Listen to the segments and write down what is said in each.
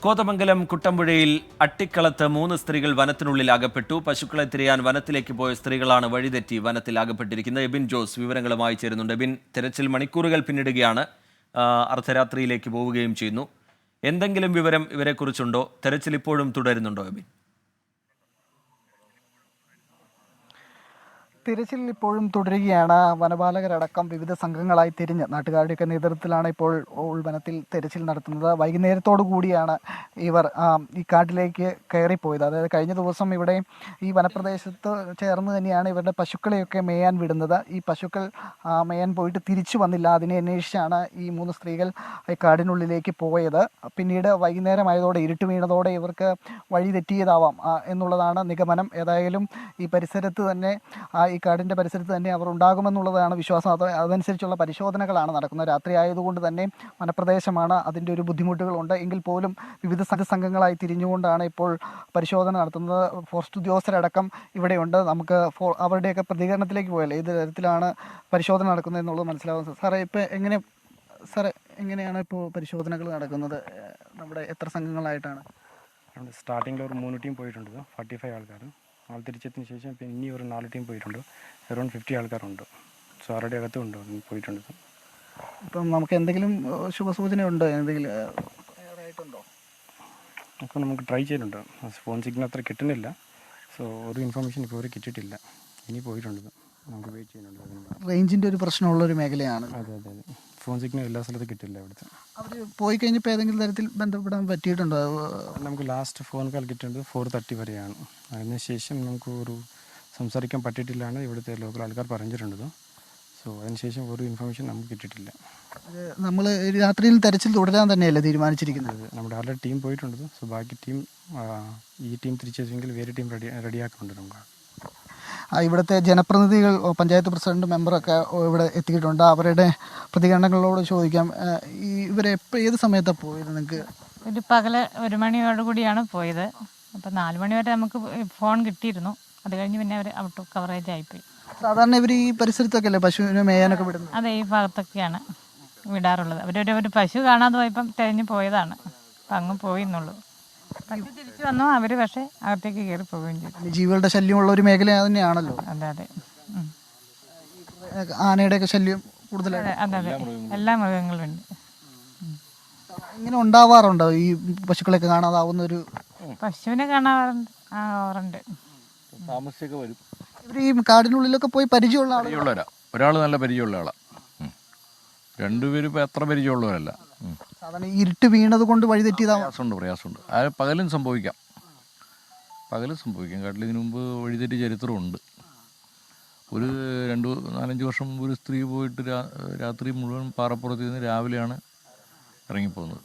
കോതമംഗലം കുട്ടമ്പുഴയിൽ അട്ടിക്കളത്ത് 3 സ്ത്രീകൾ വനത്തിനുള്ളിൽ അകപ്പെട്ടു. പശുക്കളെ തിരയാൻ വനത്തിലേക്ക് പോയ സ്ത്രീകളാണ് വഴിതെറ്റി വനത്തിൽ അകപ്പെട്ടിരിക്കുന്നത്. എബിൻ ജോസ് വിവരങ്ങളുമായി ചേരുന്നുണ്ട്. എബിൻ, തെരച്ചിൽ മണിക്കൂറുകൾ പിന്നിടുകയാണ്, അർദ്ധരാത്രിയിലേക്ക് പോവുകയും ചെയ്യുന്നു. എന്തെങ്കിലും വിവരം ഇവരെക്കുറിച്ചുണ്ടോ? തെരച്ചിൽ ഇപ്പോഴും തുടരുന്നുണ്ടോ എബിൻ? തിരച്ചിൽ ഇപ്പോഴും തുടരുകയാണ്. വനപാലകരടക്കം വിവിധ സംഘങ്ങളായി തിരിഞ്ഞ് നാട്ടുകാരുടെയൊക്കെ നേതൃത്വത്തിലാണ് ഇപ്പോൾ ഉൾവനത്തിൽ തിരച്ചിൽ നടത്തുന്നത്. വൈകുന്നേരത്തോടു കൂടിയാണ് ഇവർ ഈ കാട്ടിലേക്ക് കയറിപ്പോയത്. അതായത് കഴിഞ്ഞ ദിവസം ഇവിടെ ഈ വനപ്രദേശത്ത് ചേർന്ന് തന്നെയാണ് ഇവരുടെ പശുക്കളെയൊക്കെ മേയാൻ വിടുന്നത്. ഈ പശുക്കൾ മേയാൻ പോയിട്ട് തിരിച്ചു വന്നില്ല. അതിനെ അന്വേഷിച്ചാണ് ഈ 3 സ്ത്രീകൾ കാടിനുള്ളിലേക്ക് പോയത്. പിന്നീട് വൈകുന്നേരമായതോടെ ഇരുട്ട് വീണതോടെ ഇവർക്ക് വഴി തെറ്റിയതാവാം എന്നുള്ളതാണ് നിഗമനം. ഏതായാലും ഈ പരിസരത്ത് തന്നെ ഈ കാടിൻ്റെ പരിസരത്ത് തന്നെ അവർ ഉണ്ടാകുമെന്നുള്ളതാണ് വിശ്വാസം. അതനുസരിച്ചുള്ള പരിശോധനകളാണ് നടക്കുന്നത്. രാത്രി ആയതുകൊണ്ട് തന്നെ വനപ്രദേശമാണ്, അതിൻ്റെ ഒരു ബുദ്ധിമുട്ടുകളുണ്ട്. എങ്കിൽ പോലും വിവിധ സംഘങ്ങളായി തിരിഞ്ഞുകൊണ്ടാണ് ഇപ്പോൾ പരിശോധന നടത്തുന്നത്. ഫോറസ്റ്റ് ഉദ്യോഗസ്ഥരടക്കം ഇവിടെയുണ്ട്. നമുക്ക് അവരുടെയൊക്കെ പ്രതികരണത്തിലേക്ക് പോയാൽ ഏത് തരത്തിലാണ് പരിശോധന നടക്കുന്നത് എന്നുള്ളത് മനസ്സിലാവുന്നത്. സാറേ എങ്ങനെയാണ് ഇപ്പോൾ പരിശോധനകൾ നടക്കുന്നത്? നമ്മുടെ എത്ര സംഘങ്ങളായിട്ടാണ്? സ്റ്റാർട്ടിങ്ങിൽ ഒരു 3 ടീം പോയിട്ടുണ്ട്, 45 ആൾക്കാർ. ആൾ തിരിച്ചെത്തിയതിന് ശേഷം പിന്നെ ഇനി ഒരു 4 ടീം പോയിട്ടുണ്ട്, അറൗണ്ട് 50 ആൾക്കാരുണ്ട്. സോ അവരുടെ അകത്തുണ്ട് പോയിട്ടുണ്ട്. ഇപ്പം നമുക്ക് എന്തെങ്കിലും ശുഭസൂചന ഉണ്ടോ? എന്തെങ്കിലും ആയിട്ടുണ്ടോ? അപ്പോൾ നമുക്ക് ട്രൈ ചെയ്തിട്ടുണ്ട്. ഫോൺ സിഗ്നൽ അത്ര കിട്ടുന്നില്ല. സോ ഒരു ഇൻഫർമേഷൻ ഇപ്പോൾ അവർ കിട്ടിയിട്ടില്ല. ഇനി പോയിട്ടുണ്ട്, നമുക്ക് വെയിറ്റ് ചെയ്യുന്നുണ്ട്. റേഞ്ചിൻ്റെ ഒരു പ്രശ്നമുള്ളൊരു മേഖലയാണ്. അതെ. ഫോൺ സിഗ്നൽ എല്ലാ സ്ഥലത്തും കിട്ടില്ല ഇവിടുത്തെ. അവർ പോയി കഴിഞ്ഞപ്പോൾ ഏതെങ്കിലും തരത്തിൽ ബന്ധപ്പെടാൻ പറ്റിയിട്ടുണ്ടോ? നമുക്ക് ലാസ്റ്റ് ഫോൺ കോൾ കിട്ടേണ്ടത് 4:30 വരെയാണ്. അതിനുശേഷം നമുക്ക് ഒരു സംസാരിക്കാൻ പറ്റിയിട്ടില്ലാണ് ഇവിടുത്തെ ലോക്കൽ ആൾക്കാർ പറഞ്ഞിട്ടുള്ളത്. സോ അതിനുശേഷം ഒരു ഇൻഫർമേഷൻ നമുക്ക് കിട്ടിയിട്ടില്ല. നമ്മൾ രാത്രിയിൽ തെരച്ചിൽ തുടരാൻ തന്നെയല്ലേ തീരുമാനിച്ചിരിക്കുന്നത്? നമ്മുടെ ആളുടെ ടീം പോയിട്ടുണ്ട്. സോ ബാക്കി ടീം ഈ ടീം തിരിച്ചെങ്കിൽ വേറെ ടീം റെഡിയാക്കുന്നുണ്ട് നമുക്ക്. ഇവിടുത്തെ ജനപ്രതിനിധികൾ, പഞ്ചായത്ത് പ്രസിഡന്റ്, മെമ്പറൊക്കെ ഇവിടെ എത്തിയിട്ടുണ്ട്. അവരുടെ പ്രതികരണങ്ങളോട് ചോദിക്കാം. ഇവരെ ഏത് സമയത്താണ് പോയത്? നിങ്ങൾക്ക് ഒരു പകല് 1 മണിയോടുകൂടിയാണ് പോയത്. അപ്പം 4 മണി വരെ നമുക്ക് ഫോൺ കിട്ടിയിരുന്നു. അത് കഴിഞ്ഞ് പിന്നെ അവർ ഔട്ട് ഓഫ് കവറേജ് ആയിപ്പോയി. സാധാരണ ഇവർ ഈ പരിസരത്തൊക്കെ അല്ലേ പശുവിനെ മേയാനൊക്കെ വിടുന്നത്? അതെ, ഈ ഭാഗത്തൊക്കെയാണ് വിടാറുള്ളത്. ഒരു പശു കാണാതെ പോയപ്പം തിരഞ്ഞു പോയതാണ്. അപ്പം അങ്ങ് പോയി എന്നുള്ളൂ. പശു തിരിച്ചു വന്നു, അവർ പക്ഷേ അകത്തേക്ക് കയറി പോവുകയും ചെയ്തു. ജീവികളുടെ ശല്യമുള്ള ഒരു മേഖല തന്നെയാണല്ലോ. അതെ. ആനയുടെയൊക്കെ ശല്യം കൂടുതലാണ്. അതെ, എല്ലാ മൃഗങ്ങളുണ്ട്. ഇങ്ങനെ ഉണ്ടാവാറുണ്ടോ ഈ പശുക്കളൊക്കെ കാണാതാവുന്ന ഒരു? പശുവിനെ കാണാറുണ്ട്. താമസിച്ചൊക്കെ വരും. ഇവർ ഈ കാടിനുള്ളിലൊക്കെ പോയി പരിചയമുള്ള പരിചയമുള്ളവരാ. ഒരാൾ നല്ല പരിചയമുള്ള ആളാണ്, 2 പേരും ഇപ്പോൾ എത്ര പരിചയമുള്ളവരല്ല. സാധാരണ ഇരുട്ട് വീണത് കൊണ്ട് വഴി തെറ്റിയതാവും. പ്രയാസമുണ്ട്. അത് പകലും സംഭവിക്കാം. കാട്ടിൽ ഇതിനു മുമ്പ് വഴിതെറ്റി ചരിത്രമുണ്ട്. ഒരു 2-4-5 വർഷം മുമ്പ് ഒരു സ്ത്രീ പോയിട്ട് രാത്രി മുഴുവൻ പാറപ്പുറത്ത് നിന്ന് രാവിലെയാണ് ഇറങ്ങിപ്പോകുന്നത്.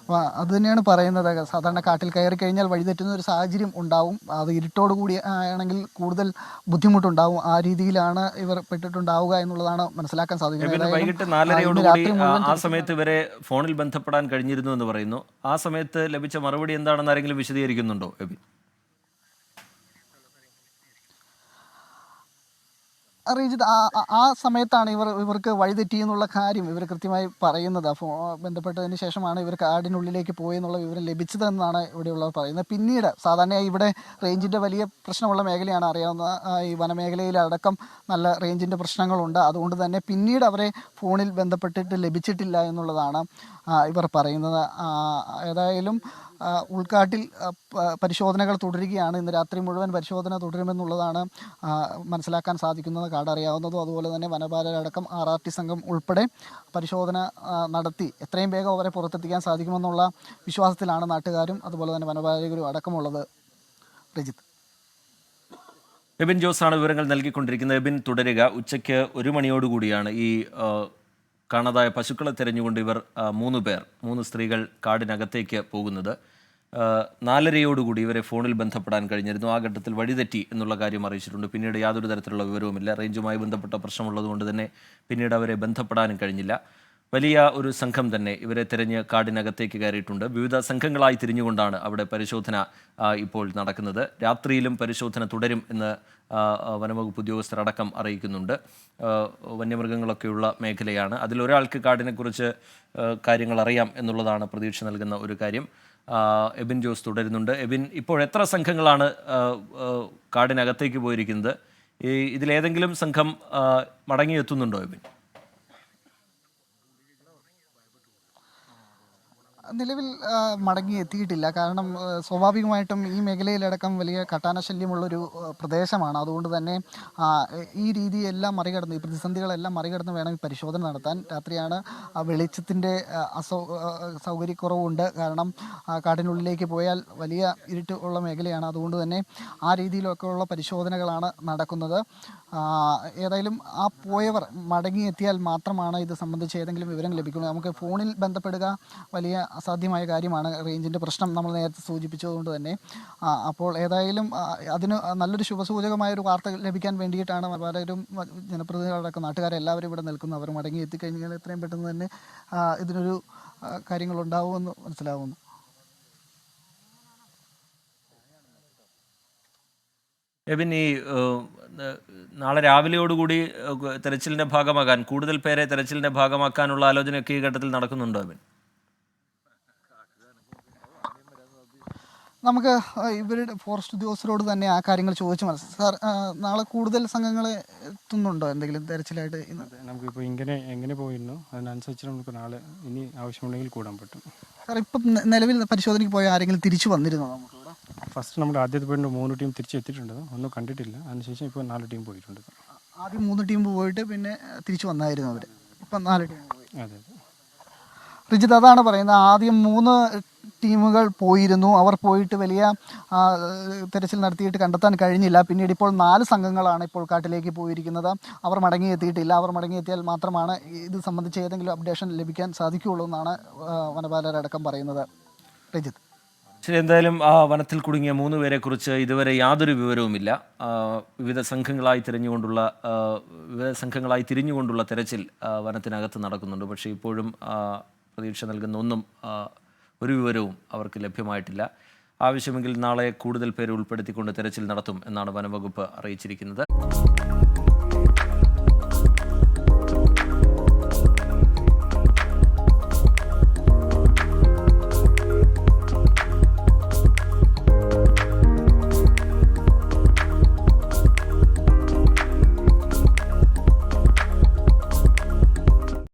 അപ്പോൾ അത് തന്നെയാണ് പറയുന്നത്. സാധാരണ കാട്ടിൽ കയറി കഴിഞ്ഞാൽ വഴിതെറ്റുന്ന ഒരു സാഹചര്യം ഉണ്ടാവും. അത് ഇരുട്ടോട് കൂടി ആണെങ്കിൽ കൂടുതൽ ബുദ്ധിമുട്ടുണ്ടാവും. ആ രീതിയിലാണ് ഇവർ പെട്ടിട്ടുണ്ടാവുക എന്നുള്ളതാണ് മനസ്സിലാക്കാൻ സാധിക്കുന്നത്. വൈകിട്ട് 4:30 ആ സമയത്ത് ഇവരെ ഫോണിൽ ബന്ധപ്പെടാൻ കഴിഞ്ഞിരുന്നു എന്ന് പറയുന്നു. ആ സമയത്ത് ലഭിച്ച മറുപടി എന്താണെന്ന് ആരെങ്കിലും വിശദീകരിക്കുന്നുണ്ടോ എബിൻ? അറിയിച്ചത് ആ സമയത്താണ് ഇവർക്ക് വഴിതെറ്റി എന്നുള്ള കാര്യം ഇവർ കൃത്യമായി പറയുന്നത്. ബന്ധപ്പെട്ടതിന് ശേഷമാണ് ഇവർ കാടിനുള്ളിലേക്ക് പോയെന്നുള്ള വിവരം ലഭിച്ചതെന്നാണ് ഇവിടെയുള്ളവർ പറയുന്നത്. പിന്നീട് സാധാരണയായി ഇവിടെ റേഞ്ചിൻ്റെ വലിയ പ്രശ്നമുള്ള മേഖലയാണ്, അറിയാവുന്ന. ഈ വനമേഖലയിലടക്കം നല്ല റേഞ്ചിൻ്റെ പ്രശ്നങ്ങളുണ്ട്. അതുകൊണ്ട് തന്നെ പിന്നീട് അവരെ ഫോണിൽ ബന്ധപ്പെട്ടിട്ട് ലഭിച്ചിട്ടില്ല എന്നുള്ളതാണ് ഇവർ പറയുന്നത്. ഏതായാലും ഉൾക്കാട്ടിൽ പരിശോധനകൾ തുടരുകയാണ്. ഇന്ന് രാത്രി മുഴുവൻ പരിശോധന തുടരുമെന്നുള്ളതാണ് മനസ്സിലാക്കാൻ സാധിക്കുന്നത്. കാടറിയാവുന്നതും അതുപോലെ തന്നെ വനപാലകരടക്കം RRT സംഘം ഉൾപ്പെടെ പരിശോധന നടത്തി എത്രയും വേഗം അവരെ പുറത്തെത്തിക്കാൻ സാധിക്കുമെന്നുള്ള വിശ്വാസത്തിലാണ് നാട്ടുകാരും അതുപോലെ തന്നെ വനപാലകരും അടക്കമുള്ളത്. രജിത്ത്. എബിൻ ജോസാണ് വിവരങ്ങൾ നൽകിക്കൊണ്ടിരിക്കുന്നത്. എബിൻ, തുടരുക. ഉച്ചയ്ക്ക് 1 മണിയോടുകൂടിയാണ് ഈ കാണാതായ പശുക്കളെ തിരഞ്ഞുകൊണ്ട് ഇവർ 3 സ്ത്രീകൾ കാടിനകത്തേക്ക് പോകുന്നത്. 4:30 ഇവരെ ഫോണിൽ ബന്ധപ്പെടാൻ കഴിഞ്ഞിരുന്നു. ആ ഘട്ടത്തിൽ വഴിതെറ്റി എന്നുള്ള കാര്യം അറിയിച്ചിട്ടുണ്ട്. പിന്നീട് യാതൊരു തരത്തിലുള്ള വിവരവുമില്ല. റേഞ്ചുമായി ബന്ധപ്പെട്ട പ്രശ്നമുള്ളതുകൊണ്ട് തന്നെ പിന്നീട് അവരെ ബന്ധപ്പെടാനും കഴിഞ്ഞില്ല. വലിയ ഒരു സംഘം തന്നെ ഇവരെ തിരഞ്ഞ് കാടിനകത്തേക്ക് കയറിയിട്ടുണ്ട്. വിവിധ സംഘങ്ങളായി തിരിഞ്ഞുകൊണ്ടാണ് അവിടെ പരിശോധന ഇപ്പോൾ നടക്കുന്നത്. രാത്രിയിലും പരിശോധന തുടരും എന്ന് വനംവകുപ്പ് ഉദ്യോഗസ്ഥരടക്കം അറിയിക്കുന്നുണ്ട്. വന്യമൃഗങ്ങളൊക്കെയുള്ള മേഖലയാണ്. അതിലൊരാൾക്ക് കാടിനെക്കുറിച്ച് കാര്യങ്ങൾ അറിയാം എന്നുള്ളതാണ് പ്രതീക്ഷ നൽകുന്ന ഒരു കാര്യം. എബിൻ ജോസ് തുടരുന്നുണ്ട്. എബിൻ, ഇപ്പോൾ എത്ര സംഘങ്ങളാണ് കാടിനകത്തേക്ക് പോയിരിക്കുന്നത്? ഇതിലേതെങ്കിലും സംഘം മടങ്ങിയെത്തുന്നുണ്ടോ എബിൻ? നിലവിൽ മടങ്ങി എത്തിയിട്ടില്ല. കാരണം സ്വാഭാവികമായിട്ടും ഈ മേഖലയിലടക്കം വലിയ കാട്ടാനശല്യമുള്ളൊരു പ്രദേശമാണ്. അതുകൊണ്ട് തന്നെ ഈ രീതിയെല്ലാം മറികടന്ന്, ഈ പ്രതിസന്ധികളെല്ലാം മറികടന്ന് വേണം ഈ പരിശോധന നടത്താൻ. രാത്രിയാണ് വെളിച്ചത്തിൻ്റെ സൗകര്യക്കുറവുണ്ട്. കാരണം കാടിനുള്ളിലേക്ക് പോയാൽ വലിയ ഇരുട്ട് ഉള്ള മേഖലയാണ്. അതുകൊണ്ട് തന്നെ ആ രീതിയിലൊക്കെ ഉള്ള പരിശോധനകളാണ് നടക്കുന്നത്. ഏതായാലും ആ പോയവർ മടങ്ങിയെത്തിയാൽ മാത്രമാണ് ഇത് സംബന്ധിച്ച് ഏതെങ്കിലും വിവരം ലഭിക്കുന്നത്. നമുക്ക് ഫോണിൽ ബന്ധപ്പെടുക വലിയ അസാധ്യമായ കാര്യമാണ്. റേഞ്ചിൻ്റെ പ്രശ്നം നമ്മൾ നേരത്തെ സൂചിപ്പിച്ചതുകൊണ്ട് തന്നെ. അപ്പോൾ ഏതായാലും അതിന് നല്ലൊരു ശുഭസൂചകമായൊരു വാർത്ത ലഭിക്കാൻ വേണ്ടിയിട്ടാണ് പലരും ജനപ്രതിനിധികളടക്കം നാട്ടുകാരെല്ലാവരും ഇവിടെ നിൽക്കുന്നു. അവർ മടങ്ങി എത്തിക്കഴിഞ്ഞാൽ എത്രയും പെട്ടെന്ന് തന്നെ ഇതിനൊരു കാര്യങ്ങളുണ്ടാവുമെന്ന് മനസ്സിലാവുന്നു. എബിൻ, ഈ നാളെ രാവിലെയോടുകൂടി തെരച്ചിലിൻ്റെ ഭാഗമാകാൻ, കൂടുതൽ പേരെ തെരച്ചിലിൻ്റെ ഭാഗമാക്കാനുള്ള ആലോചനയൊക്കെ ഈ ഘട്ടത്തിൽ നടക്കുന്നുണ്ടോ എബിൻ? നമുക്ക് ഇവരുടെ ഫോറസ്റ്റ് ഉദ്യോഗസ്ഥരോട് തന്നെ ആ കാര്യങ്ങൾ ചോദിച്ചു മനസ്സിലാക്കാം. സാർ, നാളെ കൂടുതൽ സംഘങ്ങൾ എത്തുന്നുണ്ടോ എന്തെങ്കിലും തെരച്ചിലായിട്ട്? നമുക്കിപ്പോൾ എങ്ങനെ പോയിരുന്നു അതിനനുസരിച്ച് നമുക്ക് നാളെ ഇനി ആവശ്യമുണ്ടെങ്കിൽ കൂടാൻ പറ്റും. സാർ, ഇപ്പം നിലവിൽ പരിശോധനയ്ക്ക് പോയ ആരെങ്കിലും തിരിച്ചു വന്നിരുന്നോ നമുക്കിവിടെ? ഫസ്റ്റ് നമ്മുടെ ആദ്യത്തെ പോയിട്ട് 3 ടീം തിരിച്ചെത്തിയിട്ടുണ്ട്. ഒന്നും കണ്ടിട്ടില്ല. അതിനുശേഷം ഇപ്പോൾ 4 ടീം പോയിട്ടുണ്ട്. ആദ്യം 3 ടീം പോയിട്ട് പിന്നെ തിരിച്ചു വന്നായിരുന്നു അവർ. ഇപ്പം 4 ടീം പോയി. അതെ. റിജിത്ത്, അതാണ് പറയുന്നത്. ആദ്യം 3 ടീമുകൾ പോയിരുന്നു. അവർ പോയിട്ട് വലിയ തെരച്ചിൽ നടത്തിയിട്ട് കണ്ടെത്താൻ കഴിഞ്ഞില്ല. പിന്നീട് ഇപ്പോൾ 4 സംഘങ്ങളാണ് ഇപ്പോൾ കാട്ടിലേക്ക് പോയിരിക്കുന്നത്. അവർ മടങ്ങിയെത്തിയിട്ടില്ല. അവർ മടങ്ങിയെത്തിയാൽ മാത്രമാണ് ഇത് സംബന്ധിച്ച് ഏതെങ്കിലും അപ്ഡേഷൻ ലഭിക്കാൻ സാധിക്കുകയുള്ളൂ എന്നാണ് വനപാലകരടക്കം പറയുന്നത്. രജിത്ത്, ശരി, എന്തായാലും ആ വനത്തിൽ കുടുങ്ങിയ 3 പേരെക്കുറിച്ച് ഇതുവരെ യാതൊരു വിവരവുമില്ല. വിവിധ സംഘങ്ങളായി തിരിഞ്ഞുകൊണ്ടുള്ള തെരച്ചിൽ വനത്തിനകത്ത് നടക്കുന്നുണ്ട്. പക്ഷേ ഇപ്പോഴും പ്രതീക്ഷ നൽകുന്ന ഒന്നും ഒരു വിവരവും അവർക്ക് ലഭ്യമായിട്ടില്ല. ആവശ്യമെങ്കിൽ നാളെ കൂടുതൽ പേരെ ഉൾപ്പെടുത്തിക്കൊണ്ട് തെരച്ചിൽ നടത്തും എന്നാണ് വനംവകുപ്പ് അറിയിച്ചിരിക്കുന്നത്.